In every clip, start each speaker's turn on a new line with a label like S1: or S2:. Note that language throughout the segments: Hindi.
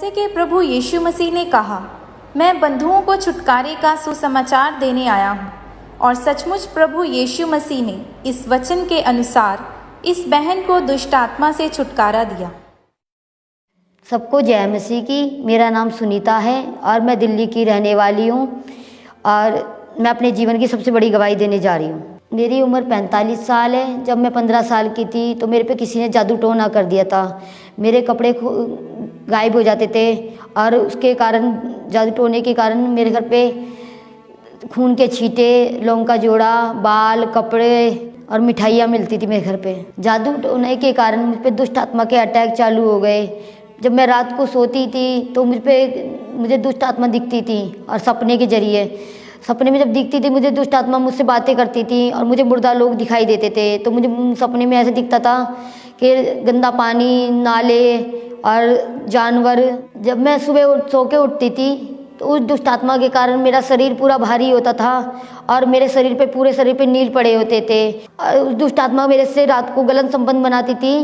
S1: जैसे कि प्रभु यीशु मसीह ने कहा, मैं बंधुओं को छुटकारे का सुसमाचार देने आया हूँ। और सचमुच प्रभु यीशु मसीह ने इस वचन के अनुसार इस बहन को दुष्ट आत्मा से छुटकारा दिया।
S2: सबको जय मसीह की। मेरा नाम सुनीता है और मैं दिल्ली की रहने वाली हूँ और मैं अपने जीवन की सबसे बड़ी गवाही देने जा रही हूँ। मेरी उम्र 45 साल है। जब मैं 15 साल की थी तो मेरे पे किसी ने जादू टोना कर दिया था। मेरे कपड़े गायब हो जाते थे और उसके कारण, जादू टोने के कारण मेरे घर पे खून के छींटे, लौंग का जोड़ा, बाल, कपड़े और मिठाइयाँ मिलती थी मेरे घर पे। जादू टोने के कारण मुझ पे दुष्ट आत्मा के अटैक चालू हो गए। जब मैं रात को सोती थी तो मुझे दुष्ट आत्मा दिखती थी और सपने के जरिए। सपने में जब दिखती थी मुझे दुष्ट आत्मा मुझसे बातें करती थी और मुझे मुर्दा लोग दिखाई देते थे। तो मुझे सपने में ऐसे दिखता था कि गंदा पानी, नाले और जानवर। जब मैं सुबह सो के उठती थी तो उस दुष्ट आत्मा के कारण मेरा शरीर पूरा भारी होता था और मेरे शरीर पे, पूरे शरीर पे नील पड़े होते थे। और उस दुष्ट आत्मा मेरे से रात को गलत संबंध बनाती थी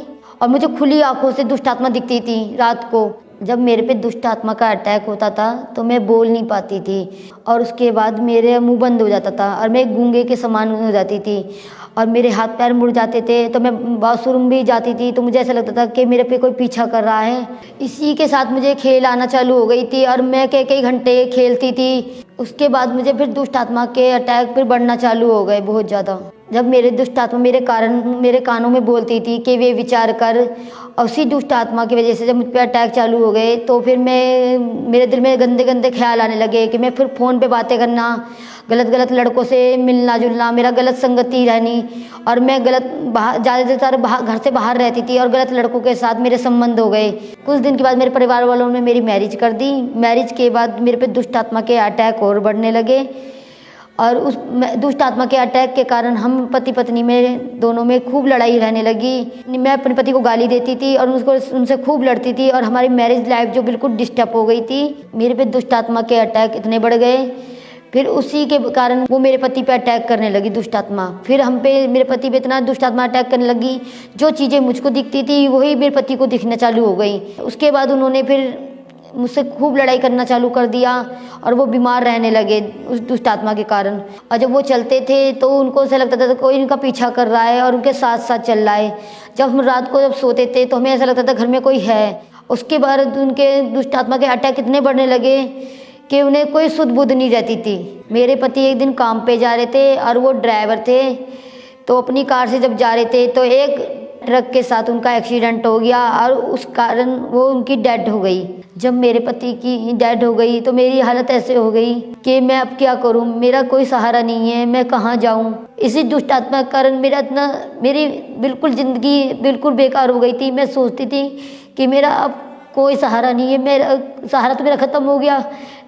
S2: और मुझे खुली आंखों से दुष्ट आत्मा दिखती थी रात को। जब मेरे पे दुष्ट आत्मा का अटैक होता था तो मैं बोल नहीं पाती थी और उसके बाद मेरे मुंह बंद हो जाता था और मैं गूंगे के समान हो जाती थी और मेरे हाथ पैर मुड़ जाते थे। तो मैं वॉशरूम भी जाती थी तो मुझे ऐसा लगता था कि मेरे पे कोई पीछा कर रहा है। इसी के साथ मुझे खेल आना चालू हो गई थी और मैं कई घंटे खेलती थी। उसके बाद मुझे फिर दुष्ट आत्मा के अटैक फिर बढ़ना चालू हो गए बहुत ज़्यादा। जब मेरे दुष्ट आत्मा मेरे कानों में बोलती थी कि वे विचार कर, और उसी दुष्ट आत्मा की वजह से जब मुझ पर अटैक चालू हो गए तो फिर मेरे दिल में गंदे गंदे ख्याल आने लगे कि मैं फिर फ़ोन पे बातें करना, गलत लड़कों से मिलना जुलना, मेरा गलत संगति रहनी और मैं ज़्यादातर घर से बाहर रहती थी और गलत लड़कों के साथ मेरे संबंध हो गए। कुछ दिन के बाद मेरे परिवार वालों ने मेरी मैरिज कर दी। मैरिज के बाद मेरे पे दुष्ट आत्मा के अटैक और बढ़ने लगे और उस दुष्ट आत्मा के अटैक के कारण हम पति पत्नी में दोनों में खूब लड़ाई रहने लगी। मैं अपने पति को गाली देती थी और उनसे खूब लड़ती थी और हमारी मैरिज लाइफ जो बिल्कुल डिस्टर्ब हो गई थी। मेरे पे दुष्ट आत्मा के अटैक इतने बढ़ गए, फिर उसी के कारण वो मेरे पति पे अटैक करने लगी दुष्ट आत्मा। फिर हम पे, मेरे पति पे इतना दुष्ट आत्मा अटैक करने लगी, जो चीज़ें मुझको दिखती थी वही मेरे पति को दिखना चालू हो गई। उसके बाद उन्होंने फिर मुझसे खूब लड़ाई करना चालू कर दिया और वो बीमार रहने लगे उस दुष्ट आत्मा के कारण। और जब वो चलते थे तो उनको ऐसा लगता था कोई इनका पीछा कर रहा है और उनके साथ साथ चल रहा है। जब हम रात को जब सोते थे तो हमें ऐसा लगता था घर में कोई है। उसके बाद उनके दुष्ट आत्मा के अटैक इतने बढ़ने लगे कि उन्हें कोई सुध बुध नहीं रहती थी। मेरे पति एक दिन काम पे जा रहे थे और वो ड्राइवर थे, तो अपनी कार से जब जा रहे थे तो एक ट्रक के साथ उनका एक्सीडेंट हो गया और उस कारण वो उनकी डेथ हो गई। जब मेरे पति की डेथ हो गई तो मेरी हालत ऐसे हो गई कि मैं अब क्या करूं, मेरा कोई सहारा नहीं है, मैं कहां जाऊं। इसी दुष्ट आत्मा के कारण मेरी बिल्कुल ज़िंदगी बिल्कुल बेकार हो गई थी। मैं सोचती थी कि मेरा अब कोई सहारा नहीं है, मेरा सहारा तो मेरा ख़त्म हो गया।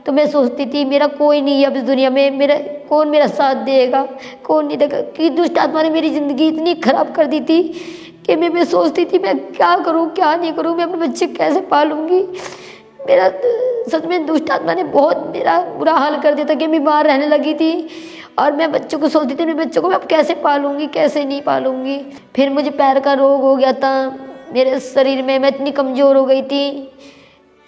S2: तो मैं सोचती थी मेरा कोई नहीं है अब इस दुनिया में, कौन मेरा साथ देगा, कौन नहीं देगा। कि दुष्ट आत्मा ने मेरी ज़िंदगी इतनी ख़राब कर दी थी कि मैं सोचती थी मैं क्या करूं क्या नहीं करूं, मैं अपने बच्चे कैसे पालूंगी। मेरा सच में दुष्ट आत्मा ने बहुत मेरा बुरा हाल कर दिया था कि बीमार रहने लगी थी और मैं बच्चों को सोचती थी मेरे बच्चों को मैं अब कैसे पालूंगी, कैसे नहीं पालूंगी। फिर मुझे पैर का रोग हो गया था मेरे शरीर में, मैं इतनी कमज़ोर हो गई थी।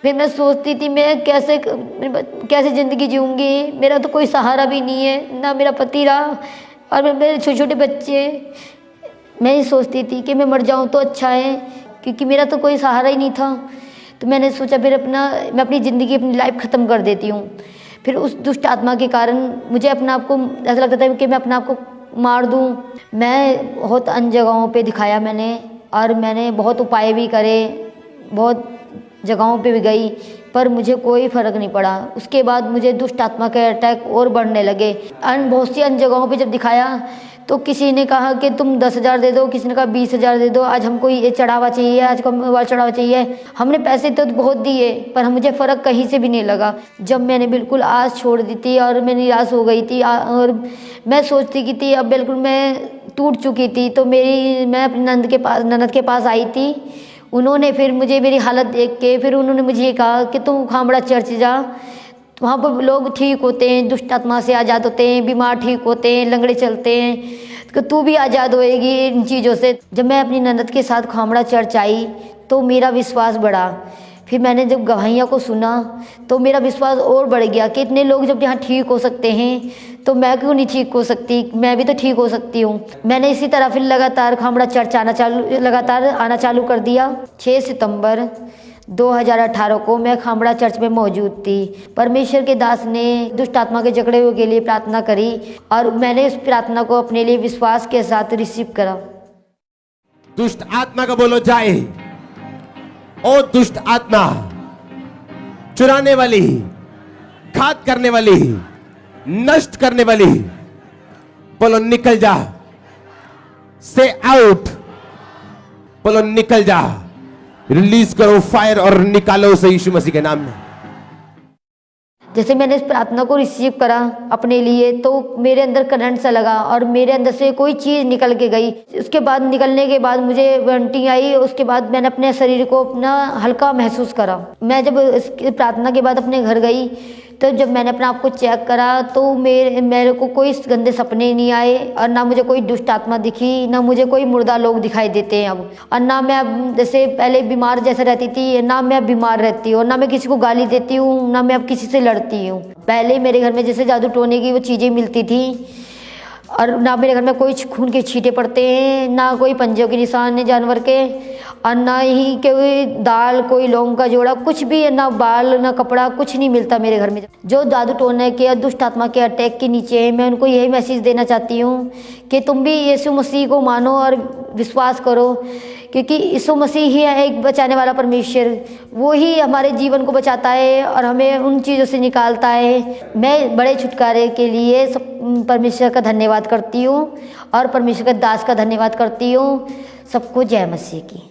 S2: फिर मैं सोचती थी मैं कैसे ज़िंदगी जीऊँगी, मेरा तो कोई सहारा भी नहीं है, ना मेरा पति रहा और मेरे छोटे छोटे बच्चे। मैं ये सोचती थी कि मैं मर जाऊं तो अच्छा है, क्योंकि मेरा तो कोई सहारा ही नहीं था। तो मैंने सोचा फिर मैं अपनी ज़िंदगी, अपनी लाइफ ख़त्म कर देती हूँ। फिर उस दुष्ट आत्मा के कारण मुझे अपने आप को ऐसा लगता था कि मैं अपने आप को मार दूँ। मैं बहुत अन्य जगहों पे दिखाया मैंने और मैंने बहुत उपाय भी करे, बहुत जगहों पे भी गई, पर मुझे कोई फ़र्क नहीं पड़ा। उसके बाद मुझे दुष्ट आत्मा के अटैक और बढ़ने लगे। बहुत सी अन्य जगहों पे जब दिखाया तो किसी ने कहा कि तुम 10,000 दे दो, किसी ने कहा 20,000 दे दो, आज हमको ये चढ़ावा चाहिए, आज को मोबाइल चढ़ावा चाहिए। हमने पैसे तो बहुत दिए पर मुझे फ़र्क कहीं से भी नहीं लगा। जब मैंने बिल्कुल आस छोड़ दी थी और मैं निराश हो गई थी और मैं सोचती की थी अब बिल्कुल मैं टूट चुकी थी, तो मैं अपनी ननद के पास आई थी। उन्होंने फिर मुझे मेरी हालत देख के फिर उन्होंने मुझे ये कहा कि तुम खामड़ा चर्च जा, वहाँ पर लोग ठीक होते हैं, दुष्ट आत्मा से आज़ाद होते हैं, बीमार ठीक होते हैं, लंगड़े चलते हैं, कि तू भी आज़ाद होएगी इन चीज़ों से। जब मैं अपनी ननद के साथ खामड़ा चर्च आई तो मेरा विश्वास बढ़ा। फिर मैंने जब गवाहियाँ को सुना तो मेरा विश्वास और बढ़ गया कि इतने लोग जब यहाँ ठीक हो सकते हैं तो मैं क्यों नहीं ठीक हो सकती, मैं भी तो ठीक हो सकती हूँ। मैंने इसी तरह फिर लगातार खामड़ा चर्च आना चालू कर दिया। 6 सितंबर 2018 को मैं खामड़ा चर्च में मौजूद थी। परमेश्वर के दास ने दुष्ट आत्मा के जकड़े हुए के लिए प्रार्थना करी और मैंने उस प्रार्थना को अपने लिए विश्वास के साथ रिसीव करा।
S3: दुष्ट आत्मा का बोलो जाए। ओ दुष्ट आत्मा, चुराने वाली, घात करने वाली, नष्ट करने वाली, बोलो निकल जा। से आउट, बोलो निकल जा। रिलीज करो फायर और निकालो उसे यीशु मसीह के नाम में।
S2: जैसे मैंने इस प्रार्थना को रिसीव करा अपने लिए तो मेरे अंदर करंट सा लगा और मेरे अंदर से कोई चीज़ निकल के गई। उसके बाद निकलने के बाद मुझे वॉमिटिंग आई। उसके बाद मैंने अपने शरीर को अपना हल्का महसूस करा। मैं जब इस प्रार्थना के बाद अपने घर गई तो जब मैंने अपने आप को चेक करा तो मेरे को कोई गंदे सपने नहीं आए और ना मुझे कोई दुष्ट आत्मा दिखी, ना मुझे कोई मुर्दा लोग दिखाई देते हैं अब। और ना मैं अब जैसे पहले बीमार जैसे रहती थी, ना मैं अब बीमार रहती हूँ, ना मैं किसी को गाली देती हूँ, ना मैं अब किसी से लड़ती हूँ। पहले मेरे घर में जैसे जादू टोने की वो चीज़ें मिलती थी और ना मेरे घर में कोई खून के छींटे पड़ते हैं, ना कोई पंजों के निशान है जानवर के, और ना ही कोई दाल, कोई लौंग का जोड़ा, कुछ भी है, ना बाल, ना कपड़ा, कुछ नहीं मिलता मेरे घर में। जो जादू टोने के दुष्ट आत्मा के अटैक के नीचे है, मैं उनको यही मैसेज देना चाहती हूँ कि तुम भी यीशु मसीह को मानो और विश्वास करो, क्योंकि यीशु मसीह ही है एक बचाने वाला परमेश्वर। वो ही हमारे जीवन को बचाता है और हमें उन चीज़ों से निकालता है। मैं बड़े छुटकारे के लिए सब परमेश्वर का धन्यवाद करती हूँ और परमेश्वर के दास का धन्यवाद करती हूँ। सबको जय मसीह की।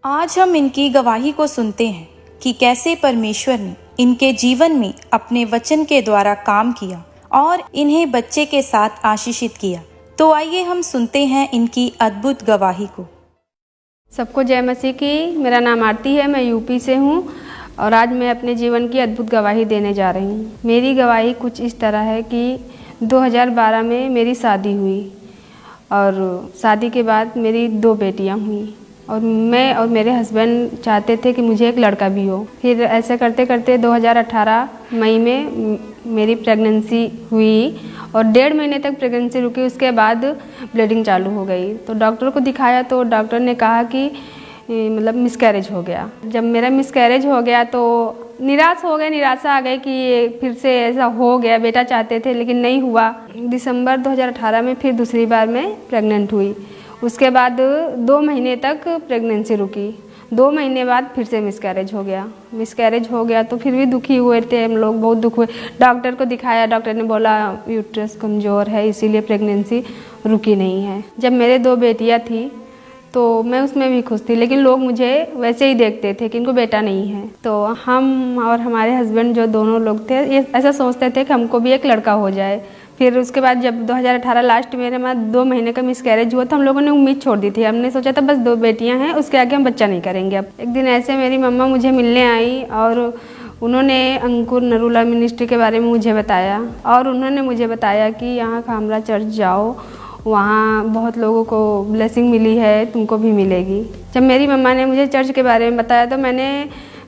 S1: आज हम इनकी गवाही को सुनते हैं कि कैसे परमेश्वर ने इनके जीवन में अपने वचन के द्वारा काम किया और इन्हें बच्चे के साथ आशीषित किया। तो आइए हम सुनते हैं इनकी अद्भुत गवाही को।
S4: सबको जय मसीह की। मेरा नाम आरती है, मैं यूपी से हूँ और आज मैं अपने जीवन की अद्भुत गवाही देने जा रही हूँ। मेरी गवाही कुछ इस तरह है कि 2012 में मेरी शादी हुई और शादी के बाद मेरी 2 बेटियाँ हुई और मैं और मेरे हस्बैंड चाहते थे कि मुझे एक लड़का भी हो। फिर ऐसे करते करते 2018 मई में मेरी प्रेगनेंसी हुई और 1.5 महीने तक प्रेगनेंसी रुकी। उसके बाद ब्लीडिंग चालू हो गई तो डॉक्टर को दिखाया तो डॉक्टर ने कहा कि मतलब मिसकैरेज हो गया। जब मेरा मिसकैरेज हो गया तो निराशा आ गई कि फिर से ऐसा हो गया। बेटा चाहते थे लेकिन नहीं हुआ। दिसंबर 2018 में फिर दूसरी बार मैं प्रेग्नेंट हुई। उसके बाद 2 महीने तक प्रेगनेंसी रुकी। 2 महीने बाद फिर से मिसकैरेज हो गया तो फिर भी दुखी हुए थे हम लोग, बहुत दुख हुए। डॉक्टर को दिखाया, डॉक्टर ने बोला यूट्रस कमज़ोर है इसीलिए प्रेगनेंसी रुकी नहीं है। जब मेरे 2 बेटियां थी तो मैं उसमें भी खुश थी, लेकिन लोग मुझे वैसे ही देखते थे कि इनको बेटा नहीं है। तो हम और हमारे हस्बैंड जो दोनों लोग थे ये ऐसा सोचते थे कि हमको भी एक लड़का हो जाए। फिर उसके बाद जब 2018 लास्ट मेरे में 2 महीने का मिसकैरेज हुआ तो हम लोगों ने उम्मीद छोड़ दी थी। हमने सोचा था बस 2 बेटियां हैं, उसके आगे हम बच्चा नहीं करेंगे। अब एक दिन ऐसे मेरी मम्मा मुझे मिलने आई और उन्होंने अंकुर नरूला मिनिस्ट्री के बारे में मुझे बताया और उन्होंने मुझे बताया कि यहाँ खामड़ा चर्च जाओ, वहाँ बहुत लोगों को ब्लेसिंग मिली है, तुमको भी मिलेगी। जब मेरी मम्मा ने मुझे चर्च के बारे में बताया तो मैंने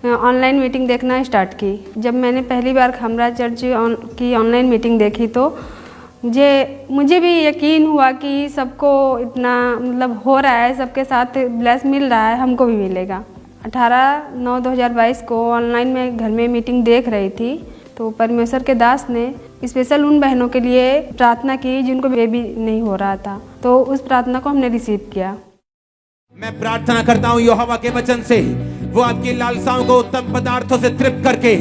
S4: ऑनलाइन मीटिंग देखना स्टार्ट की। जब मैंने पहली बार खामड़ा चर्च की ऑनलाइन मीटिंग देखी तो मुझे भी यकीन हुआ कि सबको इतना मतलब हो रहा है, सबके साथ ब्लेस मिल रहा है, हमको भी मिलेगा। 18/9/2022 को ऑनलाइन में घर में मीटिंग देख रही थी तो परमेश्वर के दास ने स्पेशल उन बहनों के लिए प्रार्थना की जिनको बेबी नहीं हो रहा था, तो उस प्रार्थना को हमने रिसीव किया।
S3: मैं प्रार्थना करता हूँ यहोवा के वचन से वो आपकी लालसाओं को उत्तम पदार्थों से तृप्त करके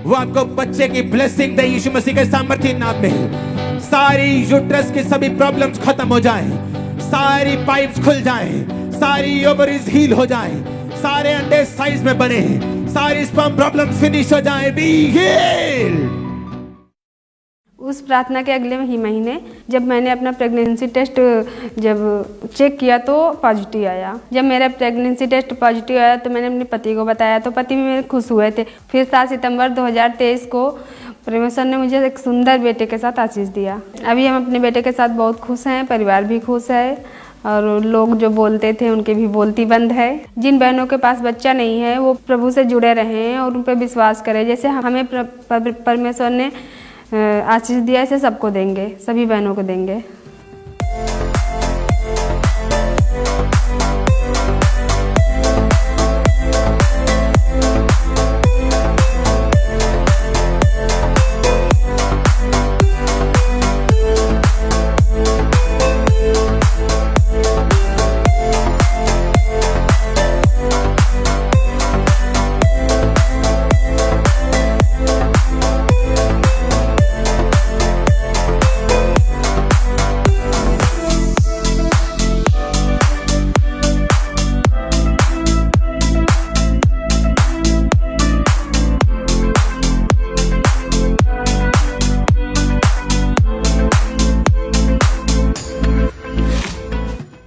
S3: वो आपको बच्चे की ब्लेसिंग दे यीशु मसीह के सामर्थ्य नाम में। सारी यूट्रस की सभी प्रॉब्लम्स खत्म हो जाएं, सारी पाइप्स खुल जाएं, सारी ओवरीज हील हो जाएं, सारे अंडे साइज में बने, सारी स्पर्म प्रॉब्लम्स फिनिश हो जाएं। Be healed.
S4: उस प्रार्थना के अगले ही महीने जब मैंने अपना प्रेगनेंसी टेस्ट जब चेक किया तो पॉजिटिव आया। जब मेरा प्रेगनेंसी टेस्ट पॉजिटिव आया तो मैंने अपने पति को बताया, तो पति भी मेरे खुश हुए थे। फिर 7 सितंबर 2023 को परमेश्वर ने मुझे एक सुंदर बेटे के साथ आशीष दिया। अभी हम अपने बेटे के साथ बहुत खुश हैं, परिवार भी खुश है और लोग जो बोलते थे उनके भी बोलती बंद है। जिन बहनों के पास बच्चा नहीं है वो प्रभु से जुड़े रहें और उन पर विश्वास करें। जैसे हमें परमेश्वर ने आशीष दिया, ऐसे सबको देंगे, सभी बहनों को देंगे।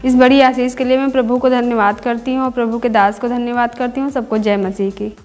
S4: इस बड़ी आशीष के लिए मैं प्रभु को धन्यवाद करती हूँ और प्रभु के दास को धन्यवाद करती हूँ। सबको जय मसीह की।